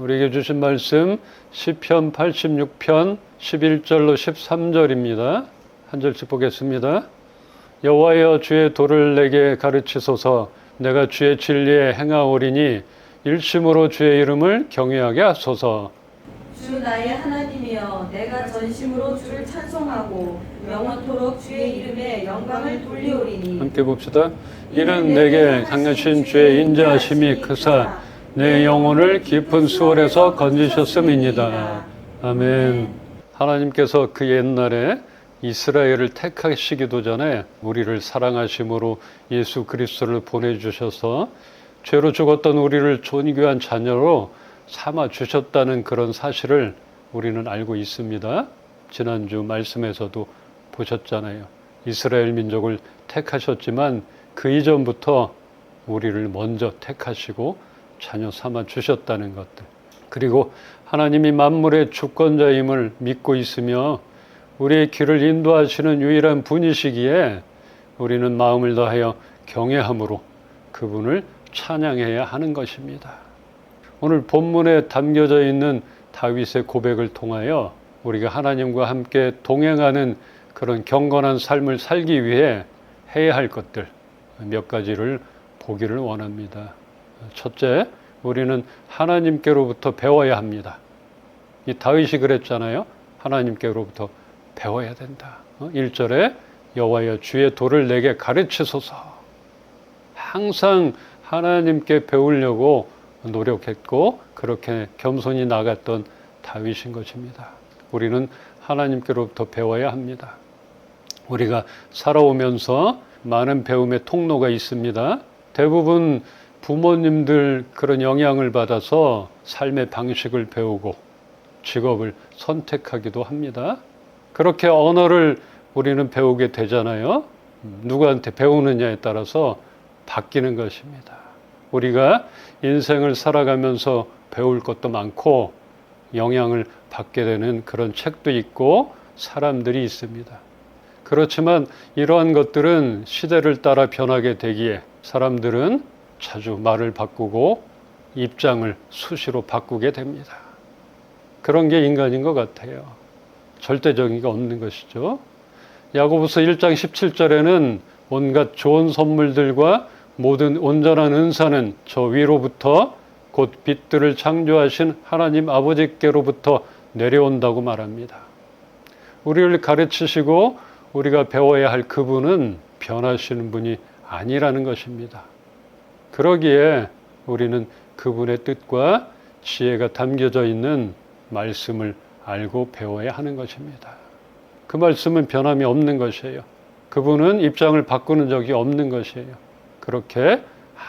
우리에게 주신 말씀 시편 86편 11절로 13절입니다. 한 절씩 보겠습니다. 여호와여 주의 도를 내게 가르치소서. 내가 주의 진리에 행하오리니 일심으로 주의 이름을 경외하게 하소서. 주 나의 하나님이여 내가 전심으로 주를 찬송하고 영원토록 주의 이름에 영광을 돌리오리니. 함께 봅시다. 이는 내게 강하신 주의 인자하심이 크사 내 영혼을 깊은 수월에서 건지셨음이니이다. 아멘. 하나님께서 그 옛날에 이스라엘을 택하시기도 전에 우리를 사랑하심으로 예수 그리스도를 보내주셔서 죄로 죽었던 우리를 존귀한 자녀로 삼아주셨다는 그런 사실을 우리는 알고 있습니다. 지난주 말씀에서도 보셨잖아요. 이스라엘 민족을 택하셨지만 그 이전부터 우리를 먼저 택하시고 자녀 삼아주셨다는 것들. 그리고 하나님이 만물의 주권자임을 믿고 있으며 우리의 길을 인도하시는 유일한 분이시기에 우리는 마음을 다하여 경외함으로 그분을 찬양해야 하는 것입니다. 오늘 본문에 담겨져 있는 다윗의 고백을 통하여 우리가 하나님과 함께 동행하는 그런 경건한 삶을 살기 위해 해야 할 것들 몇 가지를 보기를 원합니다. 첫째, 우리는 하나님께로부터 배워야 합니다. 이 다윗이 그랬잖아요. 하나님께로부터 배워야 된다. 1절에 여호와여 주의 도를 내게 가르치소서. 항상 하나님께 배우려고 노력했고 그렇게 겸손히 나갔던 다윗인 것입니다. 우리는 하나님께로부터 배워야 합니다. 우리가 살아오면서 많은 배움의 통로가 있습니다. 대부분 부모님들 그런 영향을 받아서 삶의 방식을 배우고 직업을 선택하기도 합니다. 그렇게 언어를 우리는 배우게 되잖아요. 누구한테 배우느냐에 따라서 바뀌는 것입니다. 우리가 인생을 살아가면서 배울 것도 많고 영향을 받게 되는 그런 책도 있고 사람들이 있습니다. 그렇지만 이러한 것들은 시대를 따라 변하게 되기에 사람들은 자주 말을 바꾸고 입장을 수시로 바꾸게 됩니다. 그런 게 인간인 것 같아요. 절대적인 게 없는 것이죠. 야고보서 1장 17절에는 온갖 좋은 선물들과 모든 온전한 은사는 저 위로부터 곧 빛들을 창조하신 하나님 아버지께로부터 내려온다고 말합니다. 우리를 가르치시고 우리가 배워야 할 그분은 변하시는 분이 아니라는 것입니다. 그러기에 우리는 그분의 뜻과 지혜가 담겨져 있는 말씀을 알고 배워야 하는 것입니다. 그 말씀은 변함이 없는 것이에요. 그분은 입장을 바꾸는 적이 없는 것이에요. 그렇게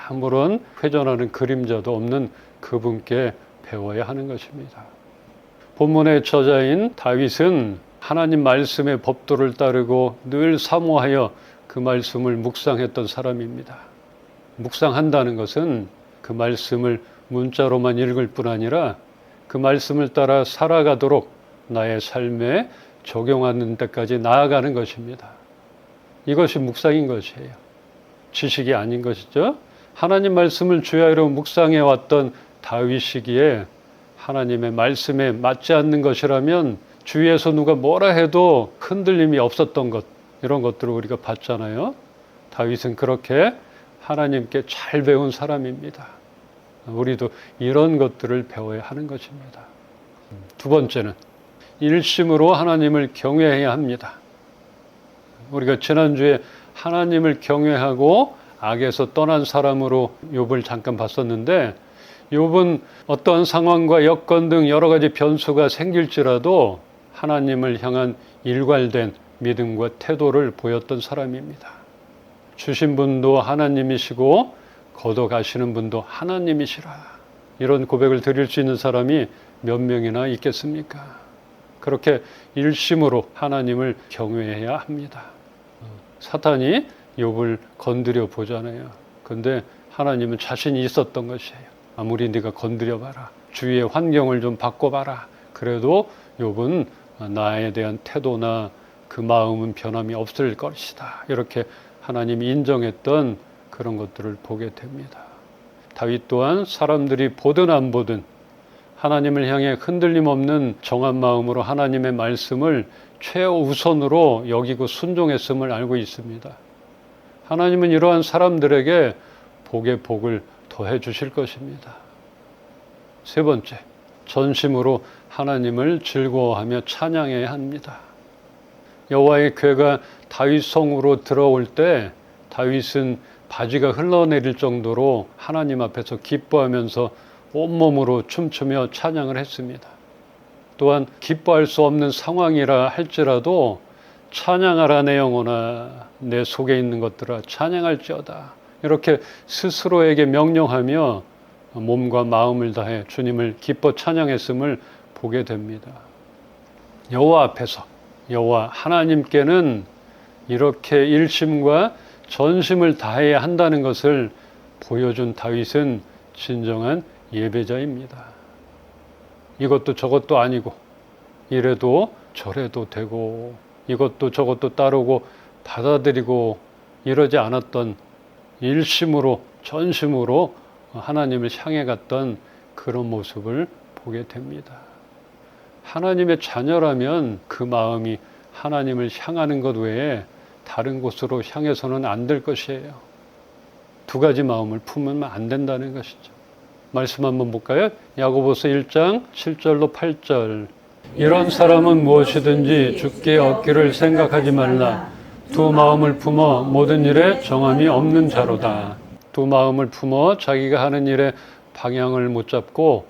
아무런 회전하는 그림자도 없는 그분께 배워야 하는 것입니다. 본문의 저자인 다윗은 하나님 말씀의 법도를 따르고 늘 사모하여 그 말씀을 묵상했던 사람입니다. 묵상한다는 것은 그 말씀을 문자로만 읽을 뿐 아니라 그 말씀을 따라 살아가도록 나의 삶에 적용하는 데까지 나아가는 것입니다. 이것이 묵상인 것이에요. 지식이 아닌 것이죠. 하나님 말씀을 주야로 묵상해 왔던 다윗이기에 하나님의 말씀에 맞지 않는 것이라면 주위에서 누가 뭐라 해도 흔들림이 없었던 것, 이런 것들을 우리가 봤잖아요. 다윗은 그렇게 하나님께 잘 배운 사람입니다. 우리도 이런 것들을 배워야 하는 것입니다. 두 번째는 일심으로 하나님을 경외해야 합니다. 우리가 지난주에 하나님을 경외하고 악에서 떠난 사람으로 욥을 잠깐 봤었는데 욥은 어떠한 상황과 여건 등 여러 가지 변수가 생길지라도 하나님을 향한 일관된 믿음과 태도를 보였던 사람입니다. 주신 분도 하나님이시고 걷어가시는 분도 하나님이시라. 이런 고백을 드릴 수 있는 사람이 몇 명이나 있겠습니까? 그렇게 일심으로 하나님을 경외해야 합니다. 사탄이 욥을 건드려 보잖아요. 근데 하나님은 자신이 있었던 것이에요. 아무리 네가 건드려봐라. 주위의 환경을 좀 바꿔봐라. 그래도 욥은 나에 대한 태도나 그 마음은 변함이 없을 것이다. 이렇게 하나님이 인정했던 그런 것들을 보게 됩니다. 다윗 또한 사람들이 보든 안 보든 하나님을 향해 흔들림 없는 정한 마음으로 하나님의 말씀을 최우선으로 여기고 순종했음을 알고 있습니다. 하나님은 이러한 사람들에게 복의 복을 더해 주실 것입니다. 세 번째, 전심으로 하나님을 즐거워하며 찬양해야 합니다. 여호와의 궤가 다윗 성으로 들어올 때 다윗은 바지가 흘러내릴 정도로 하나님 앞에서 기뻐하면서 온몸으로 춤추며 찬양을 했습니다. 또한 기뻐할 수 없는 상황이라 할지라도 찬양하라 내 영혼아, 내 속에 있는 것들아 찬양할지어다, 이렇게 스스로에게 명령하며 몸과 마음을 다해 주님을 기뻐 찬양했음을 보게 됩니다. 여호와 앞에서, 여호와 하나님께는 이렇게 일심과 전심을 다해야 한다는 것을 보여준 다윗은 진정한 예배자입니다. 이것도 저것도 아니고 이래도 저래도 되고 이것도 저것도 따르고 받아들이고 이러지 않았던, 일심으로 전심으로 하나님을 향해 갔던 그런 모습을 보게 됩니다. 하나님의 자녀라면 그 마음이 하나님을 향하는 것 외에 다른 곳으로 향해서는 안 될 것이에요. 두 가지 마음을 품으면 안 된다는 것이죠. 말씀 한번 볼까요? 야고보서 1장 7절로 8절. 이런 사람은 무엇이든지 주께 얻기를 생각하지 말라. 두 마음을 품어 모든 일에 정함이 없는 자로다. 두 마음을 품어 자기가 하는 일에 방향을 못 잡고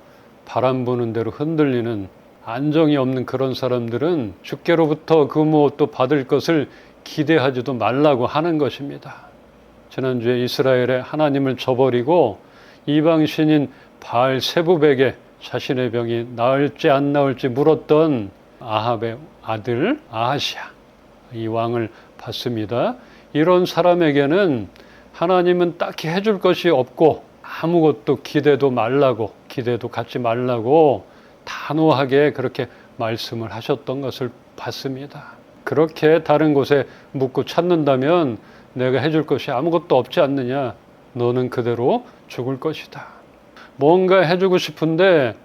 바람 부는 대로 흔들리는 안정이 없는 그런 사람들은 주께로부터 그 무엇도 받을 것을 기대하지도 말라고 하는 것입니다. 지난주에 이스라엘에 하나님을 저버리고 이방신인 바알세붑에게 자신의 병이 나을지 안 나을지 물었던 아합의 아들 아하시야, 이 왕을 봤습니다. 이런 사람에게는 하나님은 딱히 해줄 것이 없고 아무것도 기대도 말라고, 기대도 갖지 말라고 단호하게 그렇게 말씀을 하셨던 것을 봤습니다. 그렇게 다른 곳에 묻고 찾는다면 내가 해줄 것이 아무것도 없지 않느냐, 너는 그대로 죽을 것이다. 뭔가 해주고 싶은데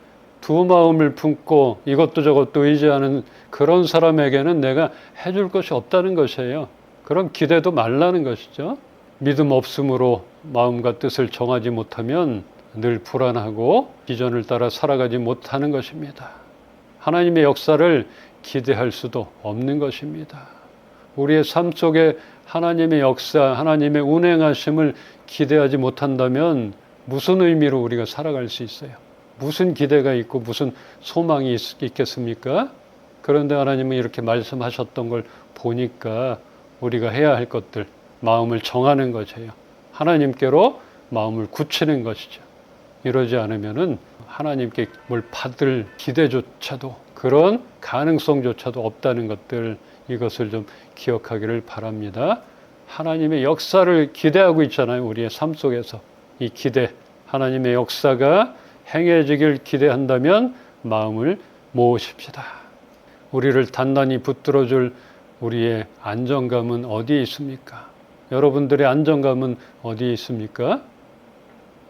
두 마음을 품고 이것도 저것도 의지하는 그런 사람에게는 내가 해줄 것이 없다는 것이에요. 그럼 기대도 말라는 것이죠. 믿음 없음으로 마음과 뜻을 정하지 못하면 늘 불안하고 비전을 따라 살아가지 못하는 것입니다. 하나님의 역사를 기대할 수도 없는 것입니다. 우리의 삶 속에 하나님의 역사, 하나님의 운행하심을 기대하지 못한다면 무슨 의미로 우리가 살아갈 수 있어요? 무슨 기대가 있고 무슨 소망이 있겠습니까? 그런데 하나님은 이렇게 말씀하셨던 걸 보니까 우리가 해야 할 것들, 마음을 정하는 것이에요. 하나님께로 마음을 굳히는 것이죠. 이러지 않으면은 하나님께 뭘 받을 기대조차도, 그런 가능성조차도 없다는 것들, 이것을 좀 기억하기를 바랍니다. 하나님의 역사를 기대하고 있잖아요. 우리의 삶 속에서. 이 기대, 하나님의 역사가 행해지길 기대한다면 마음을 모으십시다. 우리를 단단히 붙들어줄 우리의 안정감은 어디에 있습니까? 여러분들의 안정감은 어디에 있습니까?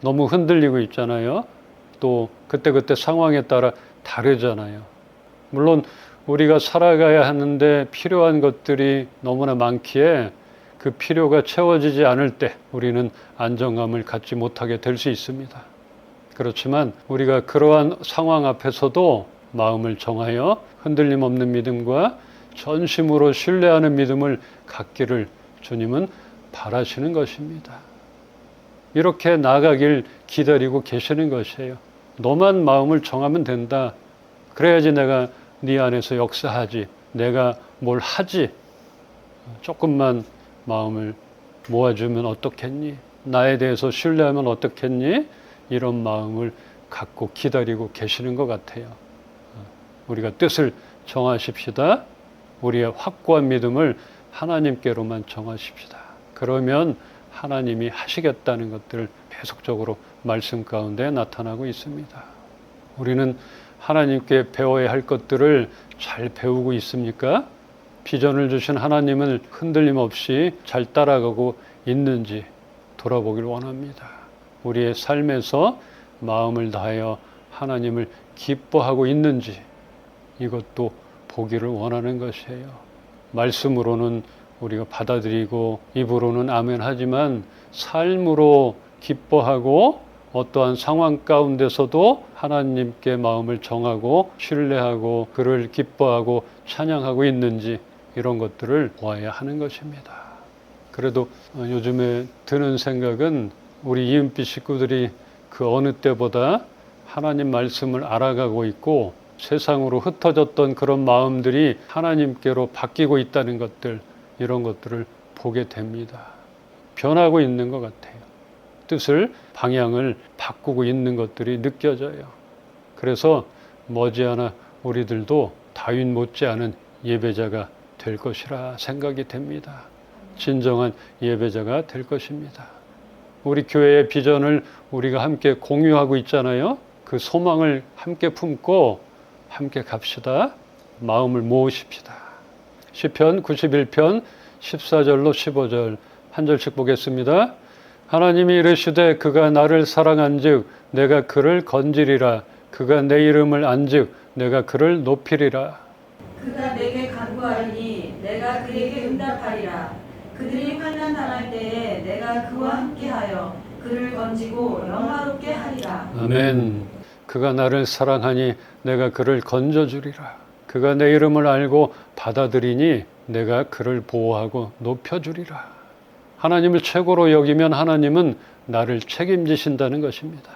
너무 흔들리고 있잖아요. 또 그때그때 상황에 따라 다르잖아요. 물론 우리가 살아가야 하는데 필요한 것들이 너무나 많기에 그 필요가 채워지지 않을 때 우리는 안정감을 갖지 못하게 될 수 있습니다. 그렇지만 우리가 그러한 상황 앞에서도 마음을 정하여 흔들림 없는 믿음과 전심으로 신뢰하는 믿음을 갖기를 주님은 바라시는 것입니다. 이렇게 나아가길 기다리고 계시는 것이에요. 너만 마음을 정하면 된다. 그래야지 내가 네 안에서 역사하지, 내가 뭘 하지. 조금만 마음을 모아주면 어떻겠니? 나에 대해서 신뢰하면 어떻겠니? 이런 마음을 갖고 기다리고 계시는 것 같아요. 우리가 뜻을 정하십시다. 우리의 확고한 믿음을 하나님께로만 정하십시다. 그러면 하나님이 하시겠다는 것들을 계속적으로 말씀 가운데 나타나고 있습니다. 우리는 하나님께 배워야 할 것들을 잘 배우고 있습니까? 비전을 주신 하나님을 흔들림 없이 잘 따라가고 있는지 돌아보길 원합니다. 우리의 삶에서 마음을 다하여 하나님을 기뻐하고 있는지 이것도 보기를 원하는 것이에요. 말씀으로는 우리가 받아들이고 입으로는 아멘 하지만 삶으로 기뻐하고 어떠한 상황 가운데서도 하나님께 마음을 정하고 신뢰하고 그를 기뻐하고 찬양하고 있는지 이런 것들을 보아야 하는 것입니다. 그래도 요즘에 드는 생각은 우리 이은빛 식구들이 그 어느 때보다 하나님 말씀을 알아가고 있고 세상으로 흩어졌던 그런 마음들이 하나님께로 바뀌고 있다는 것들, 이런 것들을 보게 됩니다. 변하고 있는 것 같아요. 뜻을, 방향을 바꾸고 있는 것들이 느껴져요. 그래서 머지않아 우리들도 다윗 못지않은 예배자가 될 것이라 생각이 됩니다. 진정한 예배자가 될 것입니다. 우리 교회의 비전을 우리가 함께 공유하고 있잖아요. 그 소망을 함께 품고 함께 갑시다. 마음을 모으십시다. 시편 91편 14절로 15절 한 절씩 보겠습니다. 하나님이 이르시되 그가 나를 사랑한즉 내가 그를 건지리라. 그가 내 이름을 안즉 내가 그를 높이리라. 그가 내게 간구하리니 내가 그에게 응답하리라. 그들이 환난 당할 때에 내가 그와 함께하여 그를 건지고 영화롭게 하리라. 아멘. 그가 나를 사랑하니 내가 그를 건져주리라. 그가 내 이름을 알고 받아들이니 내가 그를 보호하고 높여주리라. 하나님을 최고로 여기면 하나님은 나를 책임지신다는 것입니다.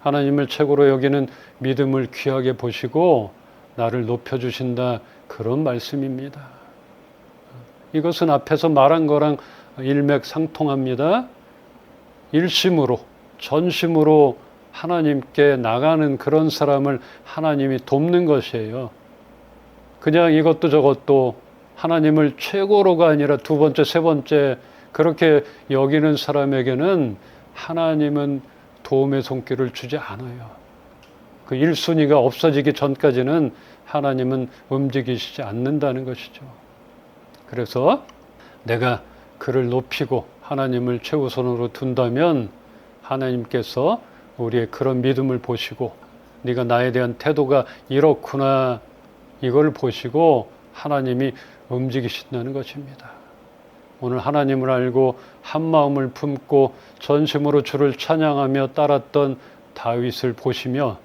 하나님을 최고로 여기는 믿음을 귀하게 보시고 나를 높여주신다, 그런 말씀입니다. 이것은 앞에서 말한 거랑 일맥상통합니다. 일심으로, 전심으로 하나님께 나가는 그런 사람을 하나님이 돕는 것이에요. 그냥 이것도 저것도 하나님을 최고로가 아니라 두 번째, 세 번째 그렇게 여기는 사람에게는 하나님은 도움의 손길을 주지 않아요. 그 1순위가 없어지기 전까지는 하나님은 움직이시지 않는다는 것이죠. 그래서 내가 그를 높이고 하나님을 최우선으로 둔다면 하나님께서 우리의 그런 믿음을 보시고 네가 나에 대한 태도가 이렇구나, 이걸 보시고 하나님이 움직이신다는 것입니다. 오늘 하나님을 알고 한 마음을 품고 전심으로 주를 찬양하며 따랐던 다윗을 보시며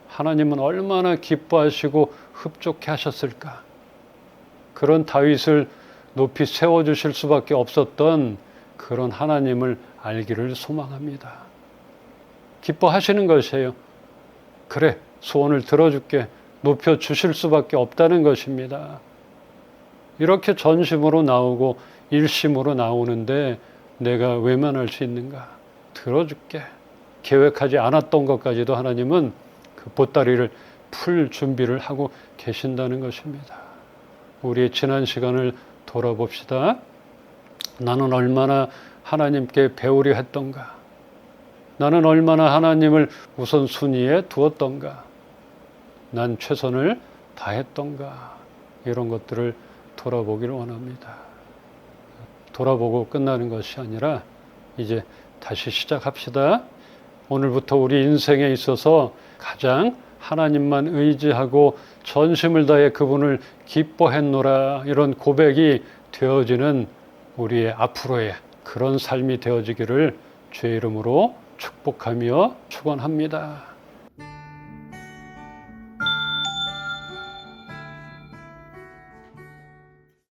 하나님은 얼마나 기뻐하시고 흡족해 하셨을까. 그런 다윗을 높이 세워주실 수밖에 없었던 그런 하나님을 알기를 소망합니다. 기뻐하시는 것이에요. 그래, 소원을 들어줄게. 높여주실 수밖에 없다는 것입니다. 이렇게 전심으로 나오고 일심으로 나오는데 내가 외면할 수 있는가? 들어줄게. 계획하지 않았던 것까지도 하나님은 그 보따리를 풀 준비를 하고 계신다는 것입니다. 우리의 지난 시간을 돌아봅시다. 나는 얼마나 하나님께 배우려 했던가? 나는 얼마나 하나님을 우선순위에 두었던가? 난 최선을 다했던가? 이런 것들을 돌아보기를 원합니다. 돌아보고 끝나는 것이 아니라 이제 다시 시작합시다. 오늘부터 우리 인생에 있어서 가장 하나님만 의지하고 전심을 다해 그분을 기뻐했노라, 이런 고백이 되어지는 우리의 앞으로의 그런 삶이 되어지기를 주의 이름으로 축복하며 축원합니다.